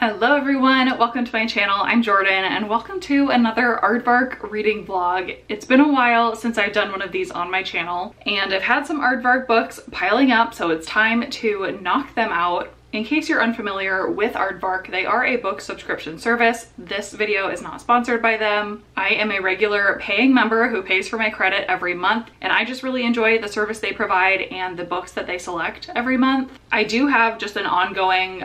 Hello everyone, welcome to my channel. I'm Jordyn and welcome to another Aardvark reading vlog. It's been a while since I've done one of these on my channel and I've had some Aardvark books piling up, so it's time to knock them out. In case you're unfamiliar with Aardvark, they are a book subscription service. This video is not sponsored by them. I am a regular paying member who pays for my credit every month, and I just really enjoy the service they provide and the books that they select every month. I do have just an ongoing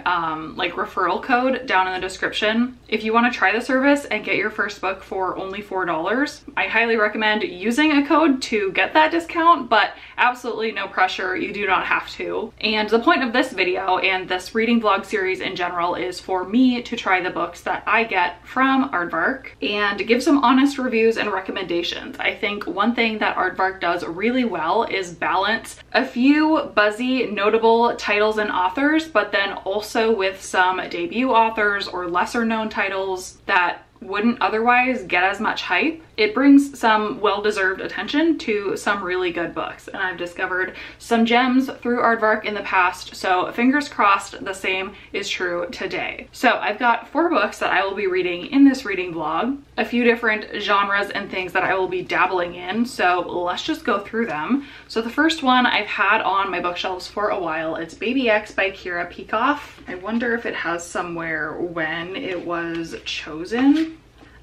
like referral code down in the description. If you want to try the service and get your first book for only $4, I highly recommend using a code to get that discount, but absolutely no pressure. You do not have to. And the point of this video and this reading vlog series in general is for me to try the books that I get from Aardvark and give some honest reviews and recommendations. I think one thing that Aardvark does really well is balance a few buzzy, notable titles and authors, but then also with some debut authors or lesser known titles that wouldn't otherwise get as much hype. It brings some well-deserved attention to some really good books, and I've discovered some gems through Aardvark in the past, so fingers crossed the same is true today. So I've got 4 books that I will be reading in this reading vlog, a few different genres and things that I will be dabbling in, so let's just go through them. So the first one I've had on my bookshelves for a while. It's Baby X by Kira Peikoff. I wonder if it has somewhere when it was chosen.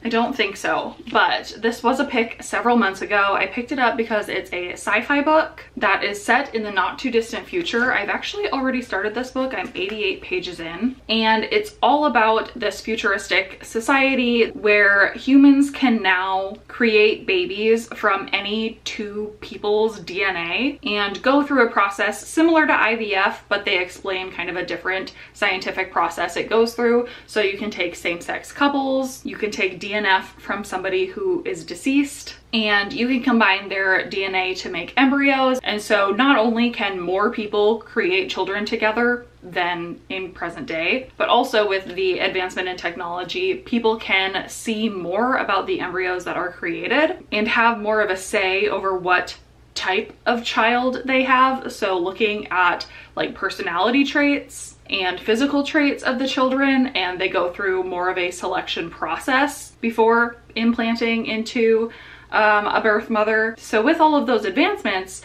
I don't think so, but this was a pick several months ago. I picked it up because it's a sci-fi book that is set in the not too distant future. I've actually already started this book. I'm 88 pages in, and it's all about this futuristic society where humans can now create babies from any two people's DNA and go through a process similar to IVF, but they explain kind of a different scientific process it goes through. So you can take same-sex couples, you can take DNF from somebody who is deceased, and you can combine their DNA to make embryos. And so not only can more people create children together than in present day, but also with the advancement in technology, people can see more about the embryos that are created and have more of a say over what type of child they have. So looking at like personality traits and physical traits of the children, and they go through more of a selection process before implanting into a birth mother. So with all of those advancements,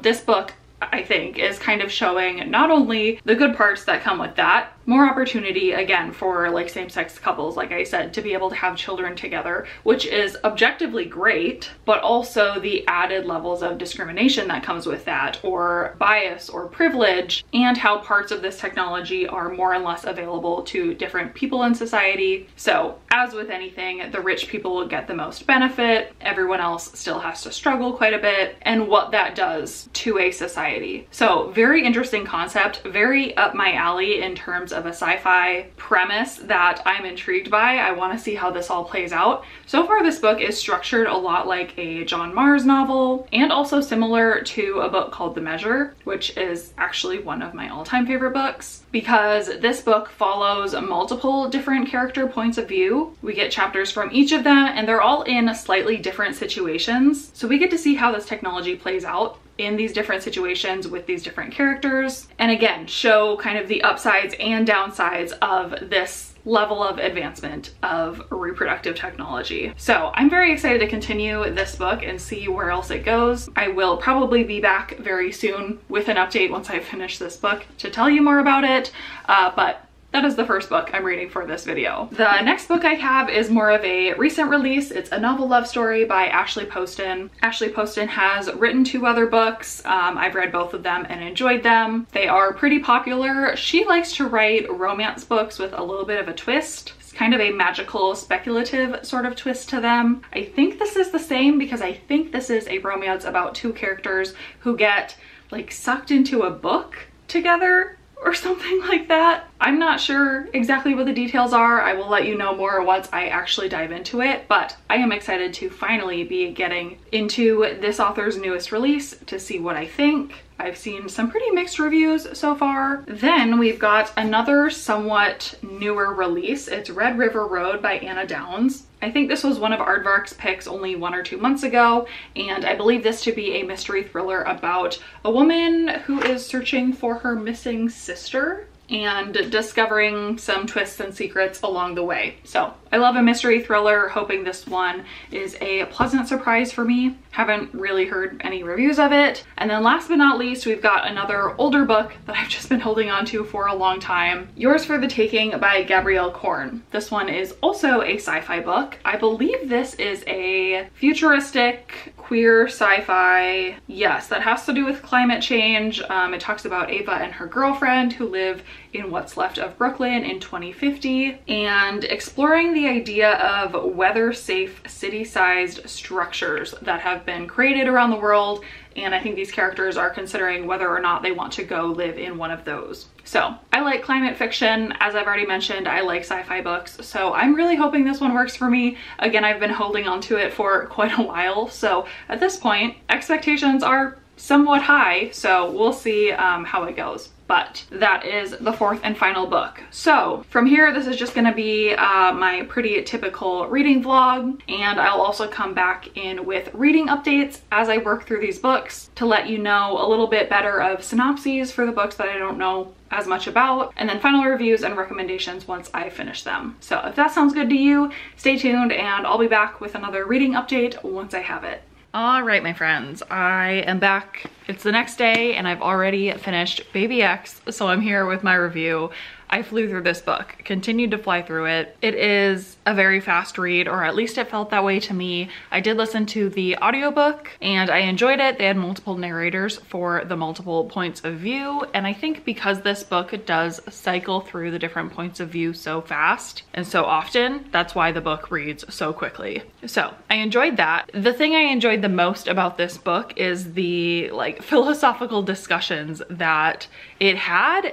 this book, I think, is kind of showing not only the good parts that come with that, more opportunity again for like same-sex couples, like I said, to be able to have children together, which is objectively great, but also the added levels of discrimination that comes with that, or bias or privilege, and how parts of this technology are more and less available to different people in society. So as with anything, the rich people will get the most benefit, everyone else still has to struggle quite a bit, and what that does to a society. So very interesting concept, very up my alley in terms of a sci-fi premise that I'm intrigued by. I want to see how this all plays out. So far this book is structured a lot like a John Mars novel, and also similar to a book called The Measure, which is actually one of my all-time favorite books, because this book follows multiple different character points of view. We get chapters from each of them, and they're all in slightly different situations. So we get to see how this technology plays out in these different situations with these different characters, and again show kind of the upsides and downsides of this level of advancement of reproductive technology. So I'm very excited to continue this book and see where else it goes. I will probably be back very soon with an update once I finish this book to tell you more about it, but that is the first book I'm reading for this video. The next book I have is more of a recent release. It's a novel love story by Ashley Poston. Ashley Poston has written 2 other books. I've read both of them and enjoyed them. They are pretty popular. She likes to write romance books with a little bit of a twist. It's kind of a magical, speculative sort of twist to them. I think this is the same because I think this is a romance about 2 characters who get like sucked into a book together or something like that. I'm not sure exactly what the details are. I will let you know more once I actually dive into it, but I am excited to finally be getting into this author's newest release to see what I think. I've seen some pretty mixed reviews so far. Then we've got another somewhat newer release. It's Red River Road by Anna Downs. I think this was one of Aardvark's picks only 1 or 2 months ago, and I believe this to be a mystery thriller about a woman who is searching for her missing sister. and discovering some twists and secrets along the way. So I love a mystery thriller, hoping this one is a pleasant surprise for me. Haven't really heard any reviews of it. And then last but not least, we've got another older book that I've just been holding on to for a long time. Yours for the Taking by Gabrielle Korn. This one is also a sci-fi book. I believe this is a futuristic queer sci-fi. Yes, that has to do with climate change. It talks about Ava and her girlfriend who live in what's left of Brooklyn in 2050 and exploring the idea of weather-safe city-sized structures that have been created around the world. And I think these characters are considering whether or not they want to go live in one of those. So I like climate fiction. As I've already mentioned, I like sci-fi books. So I'm really hoping this one works for me. Again, I've been holding on to it for quite a while. So at this point, expectations are somewhat high. So we'll see how it goes. But that is the fourth and final book. So from here, this is just gonna be my pretty typical reading vlog. And I'll also come back in with reading updates as I work through these books to let you know a little bit better of synopses for the books that I don't know as much about, and then final reviews and recommendations once I finish them. So if that sounds good to you, stay tuned and I'll be back with another reading update once I have it. All right, my friends, I am back. It's the next day and I've already finished Baby X, so I'm here with my review. I flew through this book, continued to fly through it. It is a very fast read, or at least it felt that way to me. I did listen to the audiobook and I enjoyed it. They had multiple narrators for the multiple points of view. And I think because this book does cycle through the different points of view so fast and so often, that's why the book reads so quickly. So I enjoyed that. The thing I enjoyed the most about this book is the philosophical discussions that it had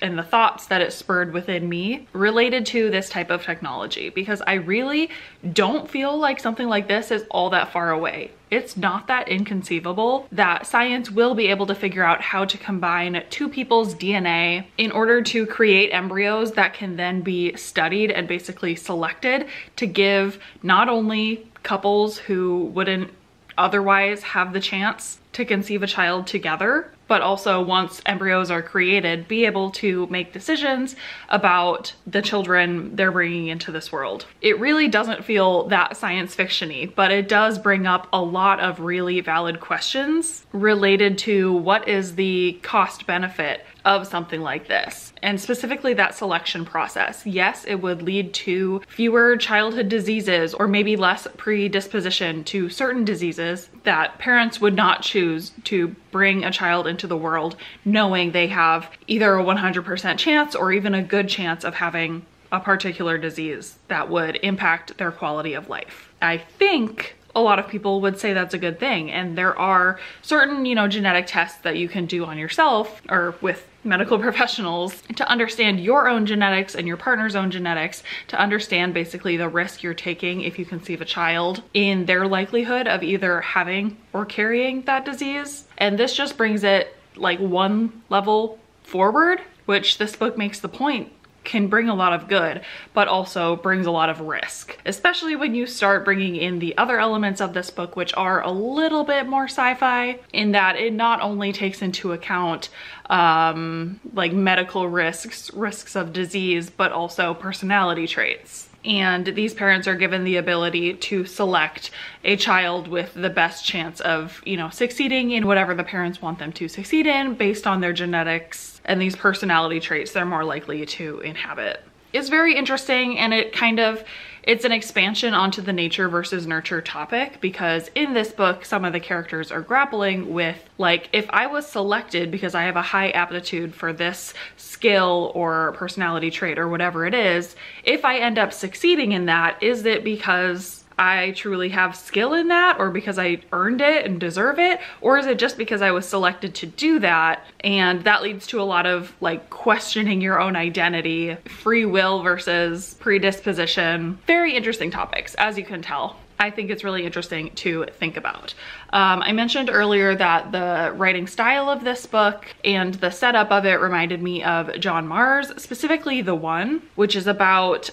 and the thoughts that it spurred within me related to this type of technology, because I really don't feel like something like this is all that far away. It's not that inconceivable that science will be able to figure out how to combine two people's DNA in order to create embryos that can then be studied and basically selected to give not only couples who wouldn't otherwise have the chance to conceive a child together, but also once embryos are created, be able to make decisions about the children they're bringing into this world. It really doesn't feel that science fiction-y, but it does bring up a lot of really valid questions related to what is the cost benefit of something like this, and specifically that selection process. Yes, it would lead to fewer childhood diseases or maybe less predisposition to certain diseases that parents would not choose to bring a child into the world knowing they have either a 100% chance or even a good chance of having a particular disease that would impact their quality of life. I think a lot of people would say that's a good thing, and there are certain, genetic tests that you can do on yourself or with medical professionals to understand your own genetics and your partner's own genetics, to understand basically the risk you're taking if you conceive a child in their likelihood of either having or carrying that disease. And this just brings it like one level forward, which this book makes the point can bring a lot of good, but also brings a lot of risk, especially when you start bringing in the other elements of this book, which are a little bit more sci-fi in that it not only takes into account like medical risks of disease, but also personality traits. And these parents are given the ability to select a child with the best chance of, succeeding in whatever the parents want them to succeed in based on their genetics and these personality traits they're more likely to inhabit. It's very interesting, and it's an expansion onto the nature versus nurture topic, because in this book, some of the characters are grappling with, like, if I was selected because I have a high aptitude for this skill or personality trait or whatever it is, if I end up succeeding in that, is it because I truly have skill in that, or because I earned it and deserve it? Or is it just because I was selected to do that? And that leads to a lot of questioning your own identity, free will versus predisposition. Very interesting topics, as you can tell. I think it's really interesting to think about. I mentioned earlier that the writing style of this book and the setup of it reminded me of John Marr's, specifically The One, which is about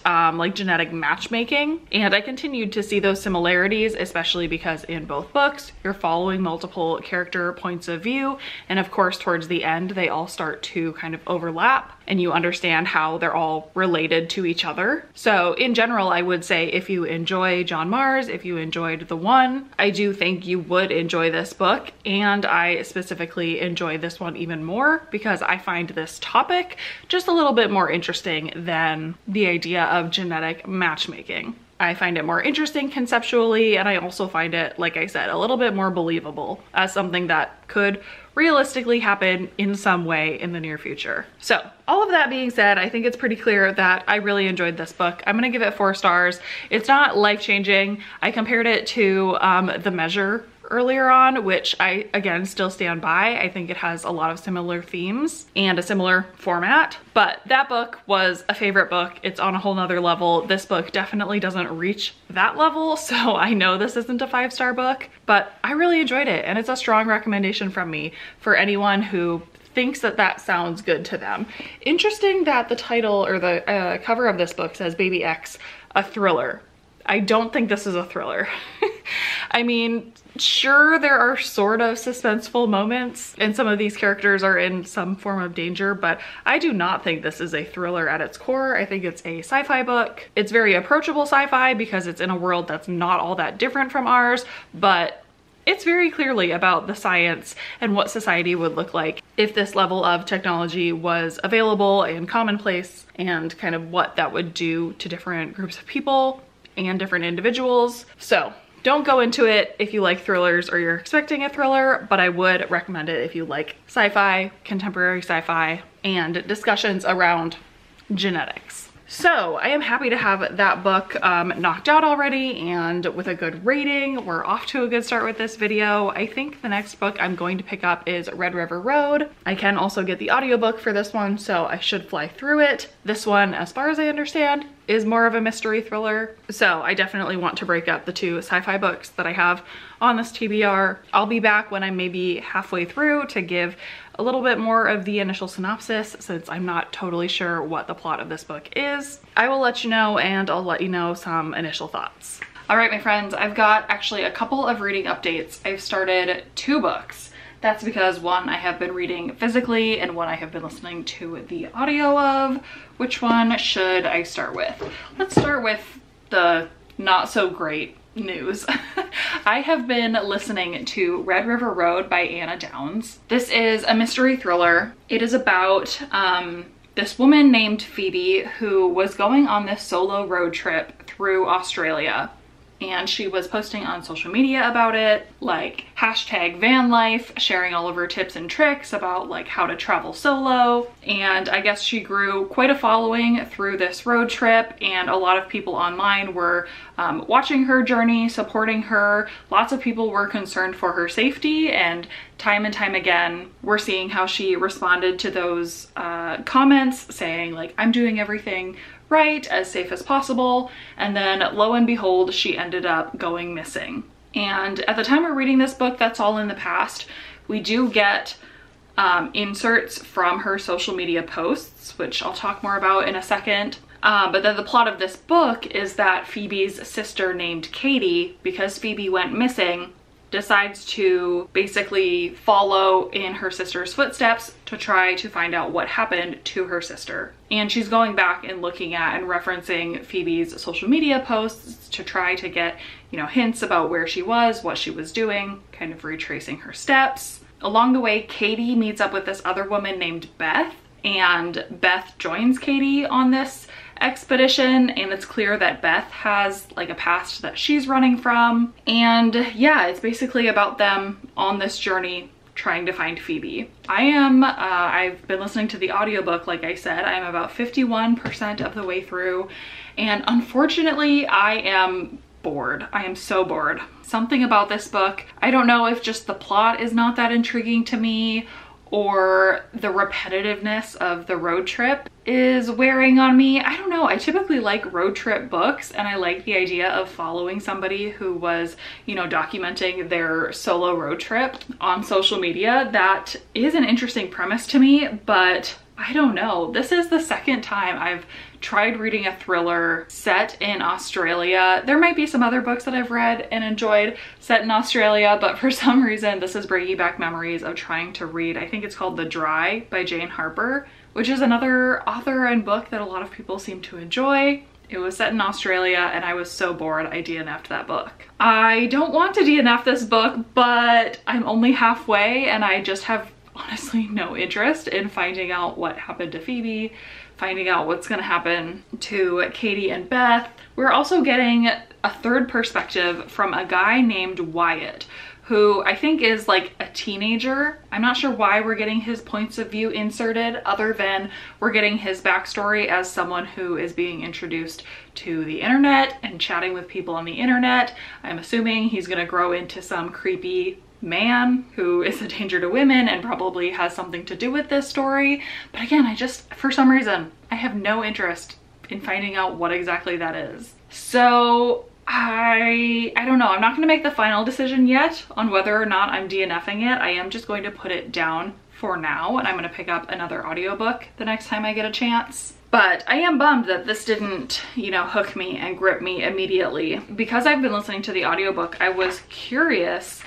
genetic matchmaking. And I continued to see those similarities, especially because in both books, you're following multiple character points of view. And of course, towards the end, they all start to kind of overlap. and you understand how they're all related to each other. So in general, I would say if you enjoy John Mars, if you enjoyed The One, I do think you would enjoy this book. And I specifically enjoy this one even more because I find this topic just a little bit more interesting than the idea of genetic matchmaking. I find it more interesting conceptually, and I also find it, like I said, a little bit more believable as something that could realistically happen in some way in the near future. So all of that being said, I think it's pretty clear that I really enjoyed this book. I'm gonna give it 4 stars. It's not life-changing. I compared it to The Measure earlier on, which I, again, still stand by. I think it has a lot of similar themes and a similar format, but that book was a favorite book. It's on a whole nother level. This book definitely doesn't reach that level, so I know this isn't a 5-star book, but I really enjoyed it, and it's a strong recommendation from me for anyone who thinks that that sounds good to them. Interesting that the title or the cover of this book says Baby X, a thriller. I don't think this is a thriller. I mean, sure, there are sort of suspenseful moments and some of these characters are in some form of danger, but I do not think this is a thriller at its core. I think it's a sci-fi book. It's very approachable sci-fi because it's in a world that's not all that different from ours, but it's very clearly about the science and what society would look like if this level of technology was available and commonplace, and kind of what that would do to different groups of people and different individuals. So don't go into it if you like thrillers or you're expecting a thriller, but I would recommend it if you like sci-fi, contemporary sci-fi, and discussions around genetics. So I am happy to have that book knocked out already and with a good rating. We're off to a good start with this video. I think the next book I'm going to pick up is Red River Road. I can also get the audiobook for this one, so I should fly through it. This one, as far as I understand, is more of a mystery thriller. So I definitely want to break up the 2 sci-fi books that I have on this TBR. I'll be back when I'm maybe halfway through to give a little bit more of the initial synopsis, since I'm not totally sure what the plot of this book is. I will let you know, and I'll let you know some initial thoughts. All right, my friends, I've got actually a couple of reading updates. I've started 2 books. That's because one I have been reading physically and one I have been listening to the audio of. Which one should I start with? Let's start with the not so great news. I have been listening to Red River Road by Anna Downs. This is a mystery thriller. It is about this woman named Phoebe who was going on this solo road trip through Australia. And she was posting on social media about it, like hashtag van life, sharing all of her tips and tricks about like how to travel solo. And I guess she grew quite a following through this road trip, and a lot of people online were watching her journey, supporting her. Lots of people were concerned for her safety, and time again, we're seeing how she responded to those comments saying like, I'm doing everything right, as safe as possible, and then lo and behold, she ended up going missing. And at the time we're reading this book, that's all in the past. We do get inserts from her social media posts, which I'll talk more about in a second. But then the plot of this book is that Phoebe's sister named Katie, because Phoebe went missing, decides to basically follow in her sister's footsteps to try to find out what happened to her sister. And she's going back and looking at and referencing Phoebe's social media posts to try to get, you know, hints about where she was, what she was doing, kind of retracing her steps. Along the way, Katie meets up with this other woman named Beth, and Beth joins Katie on this expedition, and it's clear that Beth has like a past that she's running from. And yeah, it's basically about them on this journey trying to find Phoebe. I've been listening to the audiobook, like I said. I'm about 51% of the way through, and unfortunately I am bored. I am so bored. Something about this book, I don't know if just the plot is not that intriguing to me, or the repetitiveness of the road trip is wearing on me. I don't know. I typically like road trip books, and I like the idea of following somebody who was, you know, documenting their solo road trip on social media. That is an interesting premise to me, but I don't know. This is the second time I've tried reading a thriller set in Australia. There might be some other books that I've read and enjoyed set in Australia, but for some reason this is bringing back memories of trying to read, I think it's called The Dry by Jane Harper, which is another author and book that a lot of people seem to enjoy. It was set in Australia and I was so bored I DNF'd that book. I don't want to DNF this book, but I'm only halfway and I just have honestly no interest in finding out what happened to Phoebe, finding out what's gonna happen to Katie and Beth. We're also getting a third perspective from a guy named Wyatt, who I think is like a teenager. I'm not sure why we're getting his points of view inserted other than we're getting his backstory as someone who is being introduced to the internet and chatting with people on the internet. I'm assuming he's gonna grow into some creepy man who is a danger to women and probably has something to do with this story. But again, I just, for some reason, I have no interest in finding out what exactly that is. So I don't know. I'm not going to make the final decision yet on whether or not I'm DNFing it. I am just going to put it down for now, and I'm going to pick up another audiobook the next time I get a chance. But I am bummed that this didn't, you know, hook me and grip me immediately. Because I've been listening to the audiobook, I was curious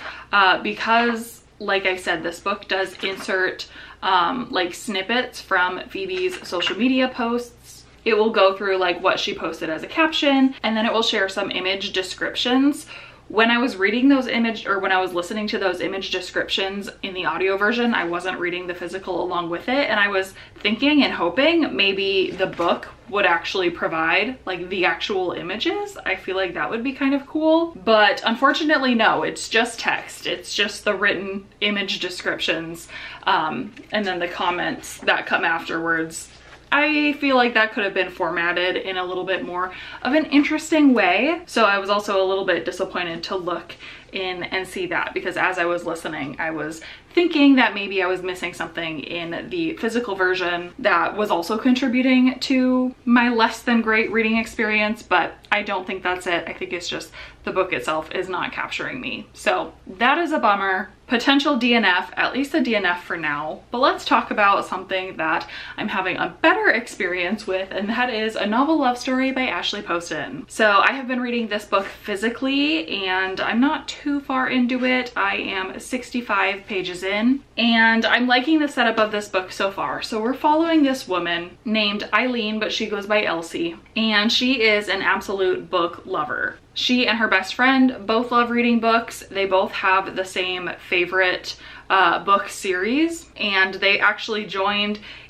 because, like I said, this book does insert like snippets from Phoebe's social media posts. It will go through like what she posted as a caption, and then it will share some image descriptions. When I was reading those when I was listening to those image descriptions in the audio version, I wasn't reading the physical along with it, and I was thinking and hoping maybe the book would actually provide like the actual images. I feel like that would be kind of cool, but unfortunately no, it's just text. It's just the written image descriptions and then the comments that come afterwards. I feel like that could have been formatted in a little bit more of an interesting way. So I was also a little bit disappointed to look in and see that, because as I was listening, I was thinking that maybe I was missing something in the physical version that was also contributing to my less than great reading experience, but I don't think that's it. I think it's just the book itself is not capturing me. So that is a bummer. Potential DNF, at least a DNF for now. But let's talk about something that I'm having a better experience with, and that is A Novel Love Story by Ashley Poston. So I have been reading this book physically and I'm not too far into it. I am 65 pages in and I'm liking the setup of this book so far. So we're following this woman named Eileen, but she goes by Elsie, and she is an absolute book lover. She and her best friend both love reading books. They both have the same favorite book series, and they actually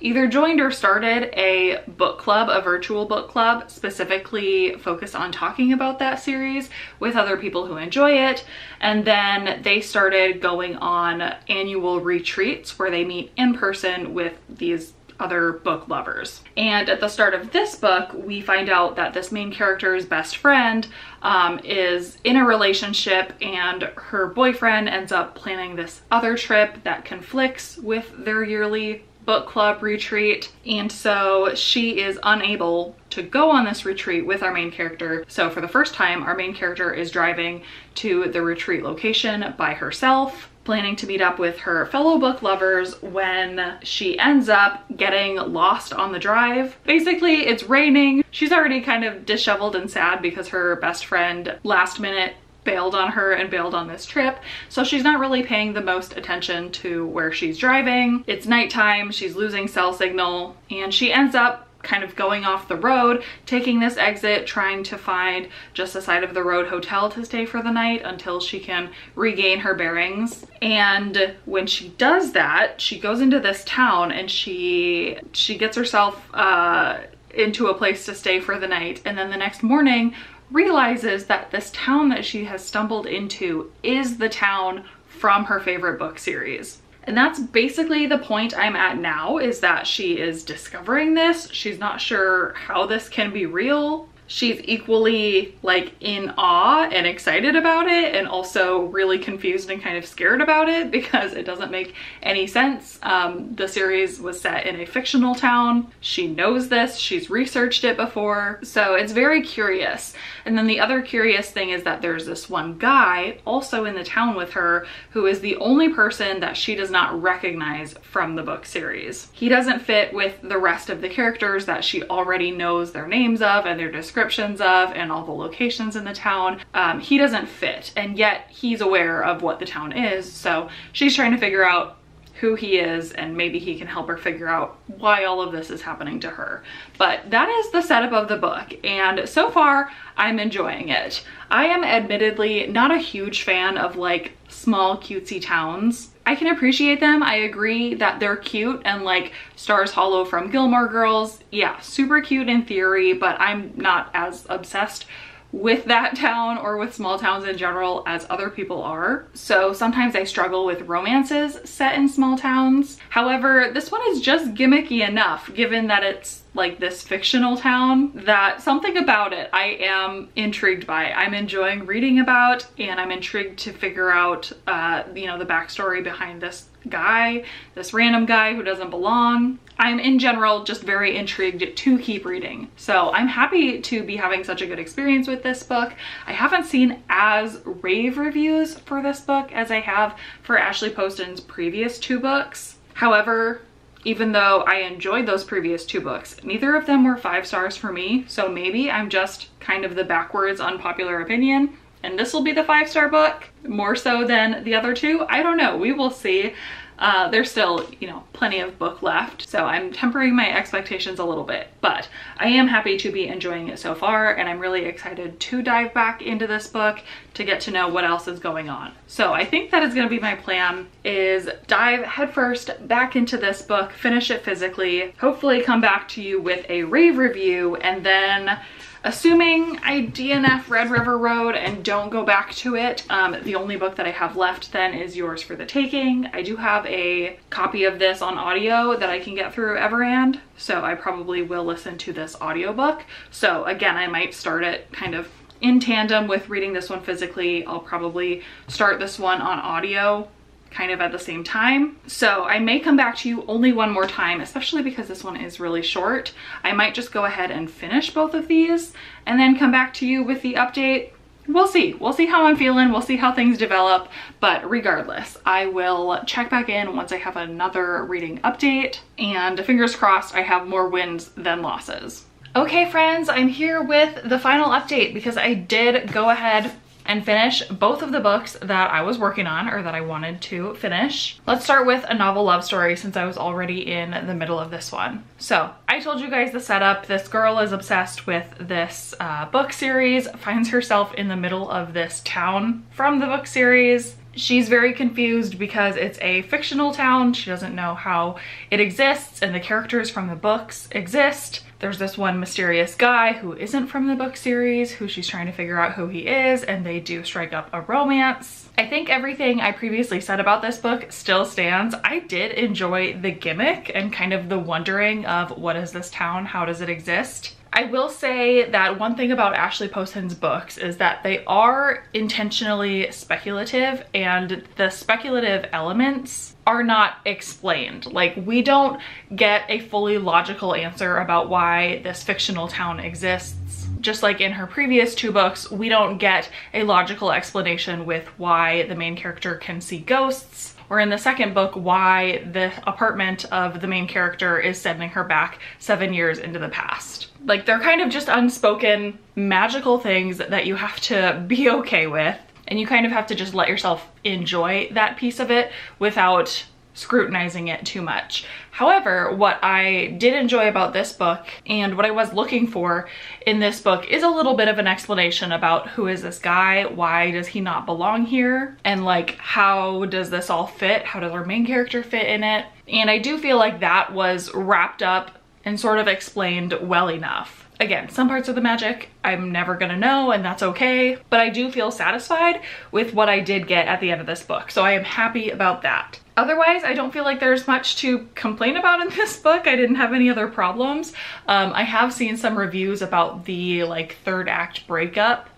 either joined or started a book club, a virtual book club, specifically focused on talking about that series with other people who enjoy it. And then they started going on annual retreats where they meet in person with these other book lovers. And at the start of this book, we find out that this main character's best friend is in a relationship, and her boyfriend ends up planning this other trip that conflicts with their yearly book club retreat, and so she is unable to go on this retreat with our main character. So for the first time, our main character is driving to the retreat location by herself, planning to meet up with her fellow book lovers, when she ends up getting lost on the drive. Basically, it's raining. She's already kind of disheveled and sad because her best friend last minute bailed on her and bailed on this trip. So she's not really paying the most attention to where she's driving. It's nighttime, she's losing cell signal, and she ends up kind of going off the road, taking this exit, trying to find just a side of the road hotel to stay for the night until she can regain her bearings. And when she does that, she goes into this town and she gets herself into a place to stay for the night. And then the next morning realizes that this town that she has stumbled into is the town from her favorite book series. And that's basically the point I'm at now, is that she is discovering this. She's not sure how this can be real. She's equally like in awe and excited about it, and also really confused and kind of scared about it because it doesn't make any sense. The series was set in a fictional town. She knows this, she's researched it before, so it's very curious. And then the other curious thing is that there's this one guy also in the town with her who is the only person that she does not recognize from the book series. He doesn't fit with the rest of the characters that she already knows their names of and their descriptions of and all the locations in the town. He doesn't fit, and yet he's aware of what the town is, so she's trying to figure out who he is, and maybe he can help her figure out why all of this is happening to her. But that is the setup of the book, and so far I'm enjoying it. I am admittedly not a huge fan of like small cutesy towns. I can appreciate them. I agree that they're cute, and like Stars Hollow from Gilmore Girls, yeah, super cute in theory, but I'm not as obsessed with that town or with small towns in general as other people are. So sometimes I struggle with romances set in small towns. However, this one is just gimmicky enough, given that it's like this fictional town, that something about it I am intrigued by. I'm enjoying reading about, and I'm intrigued to figure out, you know, the backstory behind this guy, this random guy who doesn't belong. I'm in general just very intrigued to keep reading. So I'm happy to be having such a good experience with this book. I haven't seen as rave reviews for this book as I have for Ashley Poston's previous 2 books. However, even though I enjoyed those previous 2 books, neither of them were 5 stars for me. So maybe I'm just kind of the backwards unpopular opinion, and this will be the 5-star book more so than the other 2. I don't know, we will see. There's still, you know, plenty of book left, so I'm tempering my expectations a little bit, but I am happy to be enjoying it so far, and I'm really excited to dive back into this book to get to know what else is going on. So I think that is going to be my plan, is dive headfirst back into this book, finish it physically, hopefully come back to you with a rave review, and then assuming I DNF Red River Road and don't go back to it, the only book that I have left then is Yours for the Taking. I do have a copy of this on audio that I can get through Everand, so I probably will listen to this audiobook. So again, I might start it kind of in tandem with reading this one physically. I'll probably start this one on audio kind of at the same time. So I may come back to you only one more time, especially because this one is really short. I might just go ahead and finish both of these and then come back to you with the update. We'll see. We'll see how I'm feeling. We'll see how things develop. But regardless, I will check back in once I have another reading update, and fingers crossed I have more wins than losses. Okay friends, I'm here with the final update because I did go ahead and finish both of the books that I was working on, or that I wanted to finish. Let's start with a novel love story, since I was already in the middle of this one. So I told you guys the setup. This girl is obsessed with this book series, finds herself in the middle of this town from the book series. She's very confused because it's a fictional town. She doesn't know how it exists, and the characters from the books exist. There's this one mysterious guy who isn't from the book series, who she's trying to figure out who he is, and they do strike up a romance. I think everything I previously said about this book still stands. I did enjoy the gimmick and kind of the wondering of what is this town, how does it exist? I will say that one thing about Ashley Poston's books is that they are intentionally speculative, and the speculative elements are not explained. Like, we don't get a fully logical answer about why this fictional town exists. Just like in her previous 2 books, we don't get a logical explanation with why the main character can see ghosts, or in the second book, why the apartment of the main character is sending her back 7 years into the past. Like, they're kind of just unspoken magical things that you have to be okay with, and you kind of have to just let yourself enjoy that piece of it without scrutinizing it too much. However, what I did enjoy about this book, and what I was looking for in this book, is a little bit of an explanation about who is this guy, why does he not belong here, and like, how does this all fit, how does our main character fit in it. And I do feel like that was wrapped up and sort of explained well enough. Again, some parts of the magic I'm never gonna know, and that's okay, but I do feel satisfied with what I did get at the end of this book, so I am happy about that. Otherwise, I don't feel like there's much to complain about in this book. I didn't have any other problems. I have seen some reviews about the like 3rd act breakup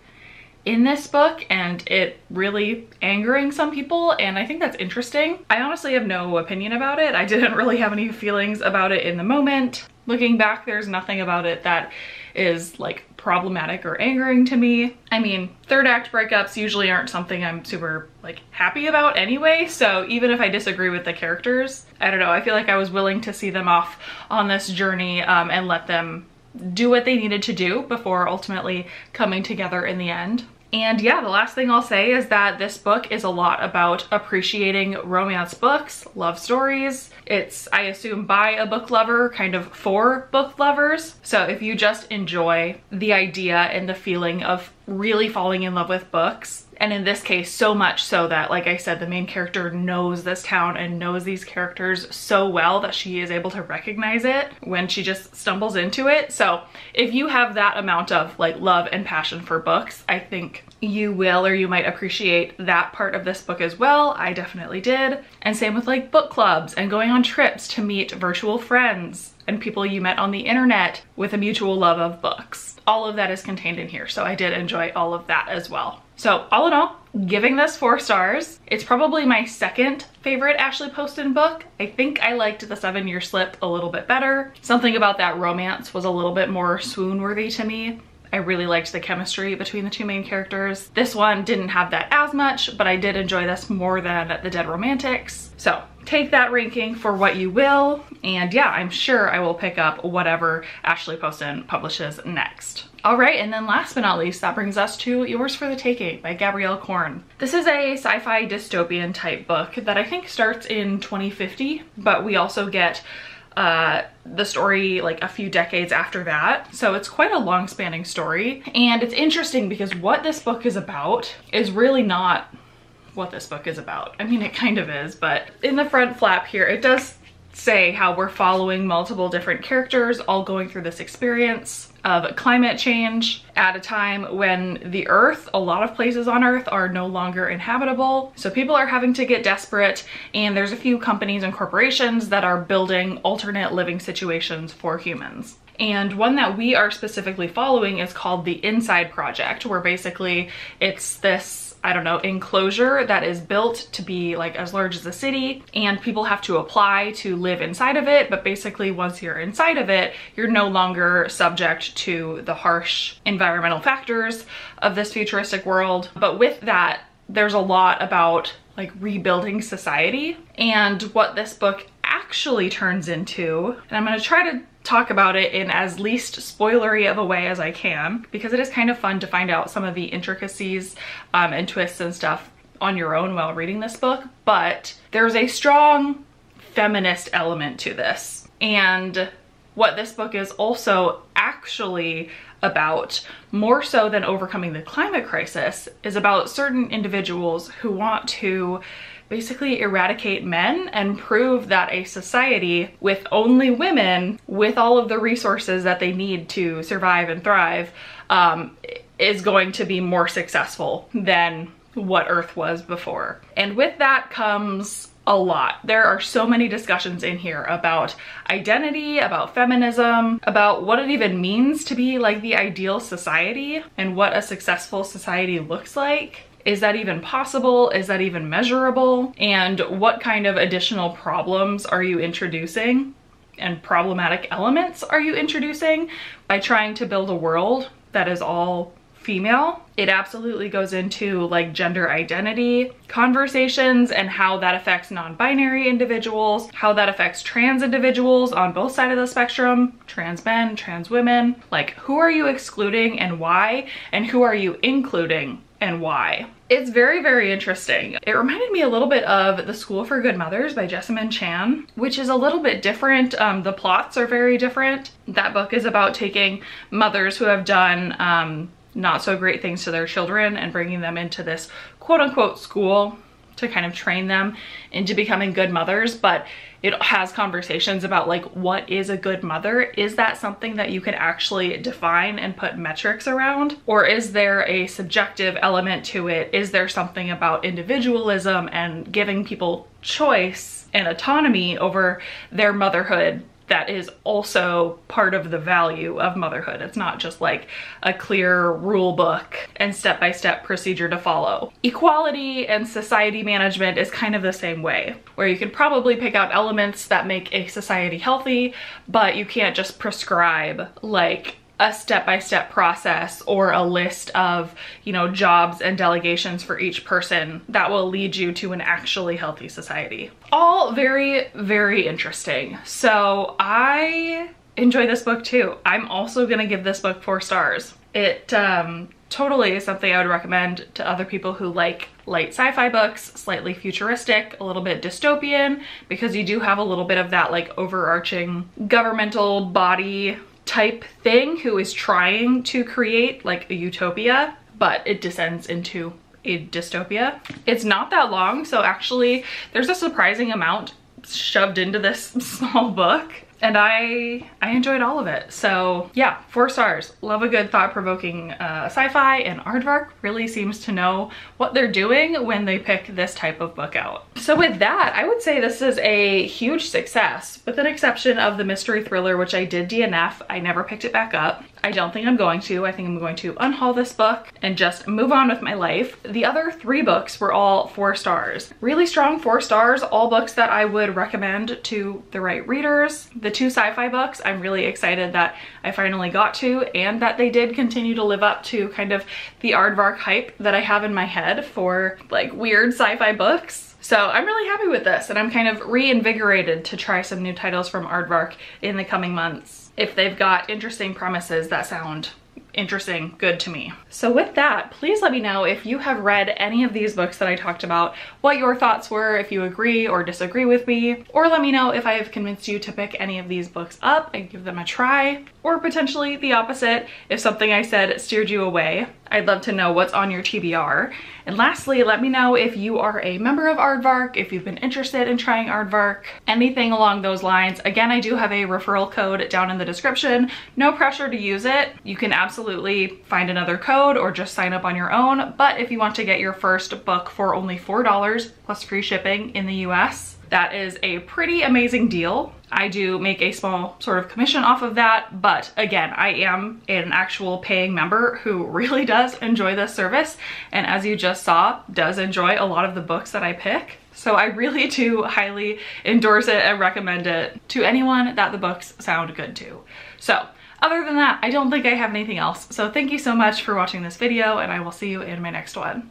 in this book, and it really angering some people, and I think that's interesting. I honestly have no opinion about it. I didn't really have any feelings about it in the moment. Looking back, there's nothing about it that is like problematic or angering to me. I mean, 3rd act breakups usually aren't something I'm super like happy about anyway, so even if I disagree with the characters, I don't know, I feel like I was willing to see them off on this journey and let them do what they needed to do before ultimately coming together in the end. And yeah, the last thing I'll say is that this book is a lot about appreciating romance books, love stories. It's, I assume, by a book lover, kind of for book lovers. So if you just enjoy the idea and the feeling of really falling in love with books, and in this case, so much so that, like I said, the main character knows this town and knows these characters so well that she is able to recognize it when she just stumbles into it. So if you have that amount of like love and passion for books, I think you will, or you might appreciate that part of this book as well. I definitely did. And same with like book clubs and going on trips to meet virtual friends and people you met on the internet with a mutual love of books. All of that is contained in here, so I did enjoy all of that as well. So all in all, giving this 4 stars. It's probably my second favorite Ashley Poston book. I think I liked The 7-Year Slip a little bit better. Something about that romance was a little bit more swoon-worthy to me. I really liked the chemistry between the 2 main characters. This one didn't have that as much, but I did enjoy this more than The Dead Romantics. So take that ranking for what you will. And yeah, I'm sure I will pick up whatever Ashley Poston publishes next. All right, and then last but not least, that brings us to Yours for the Taking by Gabrielle Korn. This is a sci-fi dystopian type book that I think starts in 2050, but we also get the story like a few decades after that. So it's quite a long spanning story. And it's interesting because what this book is about is really not what this book is about. I mean, it kind of is, but in the front flap here, it does say how we're following multiple different characters all going through this experience of climate change at a time when the earth, a lot of places on earth, are no longer inhabitable. So people are having to get desperate, and there's a few companies and corporations that are building alternate living situations for humans. And one that we are specifically following is called the Inside Project, where basically it's this, I don't know, enclosure that is built to be like as large as a city, and people have to apply to live inside of it. But basically once you're inside of it, you're no longer subject to the harsh environmental factors of this futuristic world. But with that, there's a lot about like rebuilding society, and what this book actually turns into. And I'm going to try to talk about it in as least spoilery of a way as I can, because it is kind of fun to find out some of the intricacies and twists and stuff on your own while reading this book. But there's a strong feminist element to this. And what this book is also actually about, more so than overcoming the climate crisis, is about certain individuals who want to basically eradicate men and prove that a society with only women, with all of the resources that they need to survive and thrive, is going to be more successful than what Earth was before. And with that comes a lot. There are so many discussions in here about identity, about feminism, about what it even means to be like the ideal society and what a successful society looks like. Is that even possible? Is that even measurable? And what kind of additional problems are you introducing and problematic elements are you introducing by trying to build a world that is all female? It absolutely goes into like gender identity conversations and how that affects non-binary individuals, how that affects trans individuals on both sides of the spectrum, trans men, trans women. Like, who are you excluding and why? And who are you including and why? It's very, very interesting. It reminded me a little bit of The School for Good Mothers by Jessamine Chan, which is a little bit different. The plots are very different. That book is about taking mothers who have done not so great things to their children and bringing them into this quote unquote school to kind of train them into becoming good mothers. But it has conversations about like, what is a good mother? Is that something that you can actually define and put metrics around? Or is there a subjective element to it? Is there something about individualism and giving people choice and autonomy over their motherhood that is also part of the value of motherhood? It's not just like a clear rule book and step-by-step procedure to follow. Equality and society management is kind of the same way, where you can probably pick out elements that make a society healthy, but you can't just prescribe like a step-by-step process or a list of, you know, jobs and delegations for each person that will lead you to an actually healthy society. All very, very interesting. So I enjoy this book too. I'm also gonna give this book 4 stars. It totally something I would recommend to other people who like light sci-fi books, slightly futuristic, a little bit dystopian, because you do have a little bit of that like overarching governmental body type thing who is trying to create like a utopia, but it descends into a dystopia. It's not that long, so actually there's a surprising amount shoved into this small book, and I enjoyed all of it. So yeah, 4 stars. Love a good thought-provoking sci-fi, and Aardvark really seems to know what they're doing when they pick this type of book out. So with that, I would say this is a huge success, with an exception of the mystery thriller, which I did DNF. I never picked it back up. I don't think I'm going to. I think I'm going to unhaul this book and just move on with my life. The other 3 books were all 4 stars. Really strong 4 stars, all books that I would recommend to the right readers. The 2 sci-fi books, I'm really excited that I finally got to, and that they did continue to live up to kind of the Aardvark hype that I have in my head for like weird sci-fi books. So I'm really happy with this, and I'm kind of reinvigorated to try some new titles from Aardvark in the coming months if they've got interesting premises that sound interesting, good to me. So with that, please let me know if you have read any of these books that I talked about, what your thoughts were, if you agree or disagree with me, or let me know if I have convinced you to pick any of these books up and give them a try, or potentially the opposite, if something I said steered you away. I'd love to know what's on your TBR. And lastly, let me know if you are a member of Aardvark, if you've been interested in trying Aardvark, anything along those lines. Again, I do have a referral code down in the description. No pressure to use it. You can absolutely find another code or just sign up on your own. But if you want to get your first book for only $4 plus free shipping in the US, that is a pretty amazing deal. I do make a small sort of commission off of that, but again, I am an actual paying member who really does enjoy this service, and as you just saw, does enjoy a lot of the books that I pick. So I really do highly endorse it and recommend it to anyone that the books sound good to. So other than that, I don't think I have anything else. So thank you so much for watching this video, and I will see you in my next one.